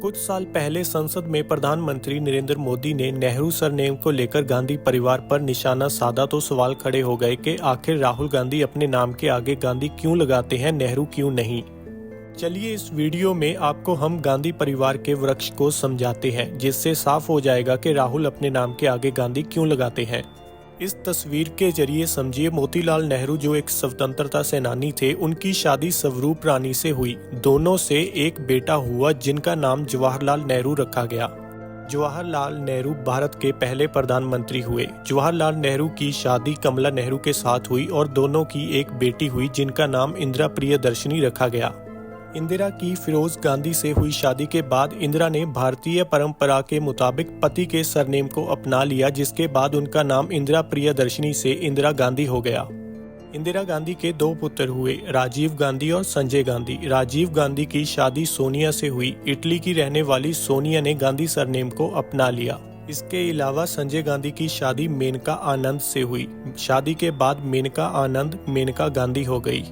कुछ साल पहले संसद में प्रधानमंत्री नरेंद्र मोदी ने नेहरू सरनेम को लेकर गांधी परिवार पर निशाना साधा तो सवाल खड़े हो गए कि आखिर राहुल गांधी अपने नाम के आगे गांधी क्यों लगाते हैं, नेहरू क्यों नहीं। चलिए इस वीडियो में आपको हम गांधी परिवार के वृक्ष को समझाते हैं, जिससे साफ हो जाएगा कि राहुल अपने नाम के आगे गांधी क्यों लगाते हैं। इस तस्वीर के जरिए समझिए मोतीलाल नेहरू जो एक स्वतंत्रता सेनानी थे, उनकी शादी स्वरूप रानी से हुई। दोनों से एक बेटा हुआ जिनका नाम जवाहरलाल नेहरू रखा गया। जवाहरलाल नेहरू भारत के पहले प्रधानमंत्री हुए। जवाहरलाल नेहरू की शादी कमला नेहरू के साथ हुई और दोनों की एक बेटी हुई जिनका नाम इंदिरा प्रियदर्शनी रखा गया। इंदिरा की फिरोज गांधी से हुई शादी के बाद इंदिरा ने भारतीय परंपरा के मुताबिक पति के सरनेम को अपना लिया, जिसके बाद उनका नाम इंदिरा प्रियदर्शनी से इंदिरा गांधी हो गया। इंदिरा गांधी के दो पुत्र हुए, राजीव गांधी और संजय गांधी। राजीव गांधी की शादी सोनिया से हुई। इटली की रहने वाली सोनिया ने गांधी सरनेम को अपना लिया। इसके अलावा संजय गांधी की शादी मेनका आनंद से हुई। शादी के बाद मेनका आनंद मेनका गांधी हो गई।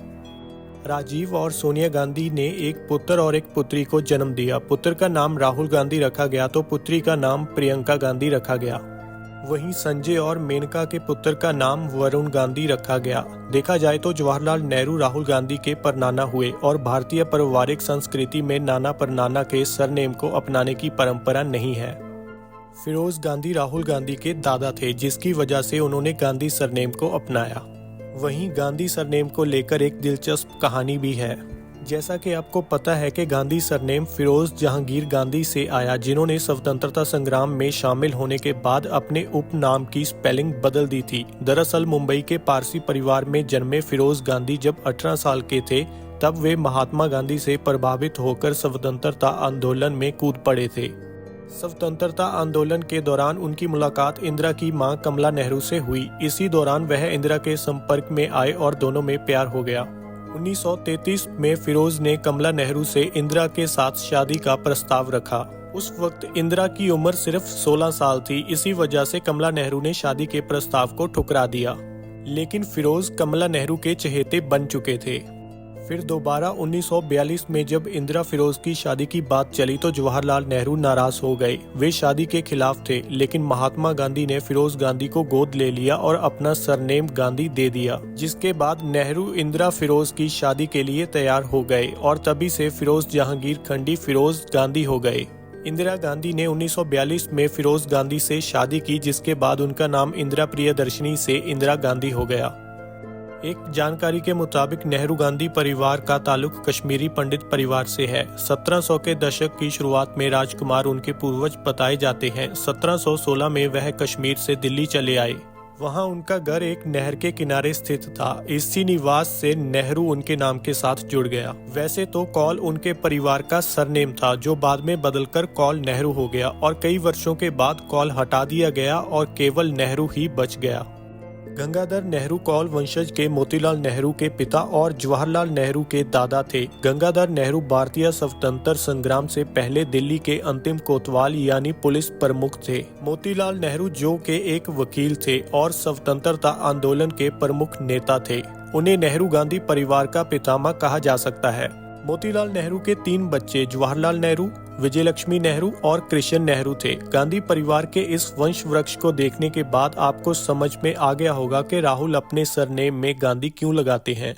राजीव और सोनिया गांधी ने एक पुत्र और एक पुत्री को जन्म दिया। पुत्र का नाम राहुल गांधी रखा गया तो पुत्री का नाम प्रियंका गांधी रखा गया। वहीं संजय और मेनका के पुत्र का नाम वरुण गांधी रखा गया। देखा जाए तो जवाहरलाल नेहरू राहुल गांधी के परनाना हुए और भारतीय पारिवारिक संस्कृति में नाना परनाना के सरनेम को अपनाने की परंपरा नहीं है। फिरोज गांधी राहुल गांधी के दादा थे, जिसकी वजह से उन्होंने गांधी सरनेम को अपनाया। वहीं गांधी सरनेम को लेकर एक दिलचस्प कहानी भी है। जैसा कि आपको पता है कि गांधी सरनेम फिरोज जहांगीर गांधी से आया, जिन्होंने स्वतंत्रता संग्राम में शामिल होने के बाद अपने उपनाम की स्पेलिंग बदल दी थी। दरअसल मुंबई के पारसी परिवार में जन्मे फिरोज गांधी जब 18 साल के थे, तब वे महात्मा गांधी से प्रभावित होकर स्वतंत्रता आंदोलन में कूद पड़े थे। स्वतंत्रता आंदोलन के दौरान उनकी मुलाकात इंदिरा की मां कमला नेहरू से हुई। इसी दौरान वह इंदिरा के संपर्क में आए और दोनों में प्यार हो गया। 1933 में फिरोज ने कमला नेहरू से इंदिरा के साथ शादी का प्रस्ताव रखा। उस वक्त इंदिरा की उम्र सिर्फ 16 साल थी। इसी वजह से कमला नेहरू ने शादी के प्रस्ताव को ठुकरा दिया। लेकिन फिरोज कमला नेहरू के चहेते बन चुके थे। फिर दोबारा 1942 में जब इंदिरा फिरोज की शादी की बात चली तो जवाहरलाल नेहरू नाराज हो गए। वे शादी के खिलाफ थे, लेकिन महात्मा गांधी ने फिरोज गांधी को गोद ले लिया और अपना सरनेम गांधी दे दिया। जिसके बाद नेहरू इंदिरा फिरोज की शादी के लिए तैयार हो गए और तभी से फिरोज जहांगीर खंडी फिरोज गांधी हो गए। इंदिरा गांधी ने 1942 में फिरोज गांधी से शादी की, जिसके बाद उनका नाम इंदिरा प्रियदर्शनी से इंदिरा गांधी हो गया। एक जानकारी के मुताबिक नेहरू गांधी परिवार का ताल्लुक कश्मीरी पंडित परिवार से है। 1700 के दशक की शुरुआत में राजकुमार उनके पूर्वज बताए जाते हैं। 1716 में वह कश्मीर से दिल्ली चले आए। वहां उनका घर एक नहर के किनारे स्थित था। इसी निवास से नेहरू उनके नाम के साथ जुड़ गया। वैसे तो कौल उनके परिवार का सरनेम था, जो बाद में बदलकर कौल नेहरू हो गया और कई वर्षों के बाद कौल हटा दिया गया और केवल नेहरू ही बच गया। गंगाधर नेहरू कौल वंशज के मोतीलाल नेहरू के पिता और जवाहरलाल नेहरू के दादा थे। गंगाधर नेहरू भारतीय स्वतंत्रता संग्राम से पहले दिल्ली के अंतिम कोतवाल यानी पुलिस प्रमुख थे। मोतीलाल नेहरू जो के एक वकील थे और स्वतंत्रता आंदोलन के प्रमुख नेता थे। उन्हें नेहरू गांधी परिवार का पितामह कहा जा सकता है। मोतीलाल नेहरू के 3 बच्चे जवाहरलाल नेहरू, विजयलक्ष्मी नेहरू और कृष्ण नेहरू थे। गांधी परिवार के इस वंश वृक्ष को देखने के बाद आपको समझ में आ गया होगा कि राहुल अपने सरनेम में गांधी क्यों लगाते हैं।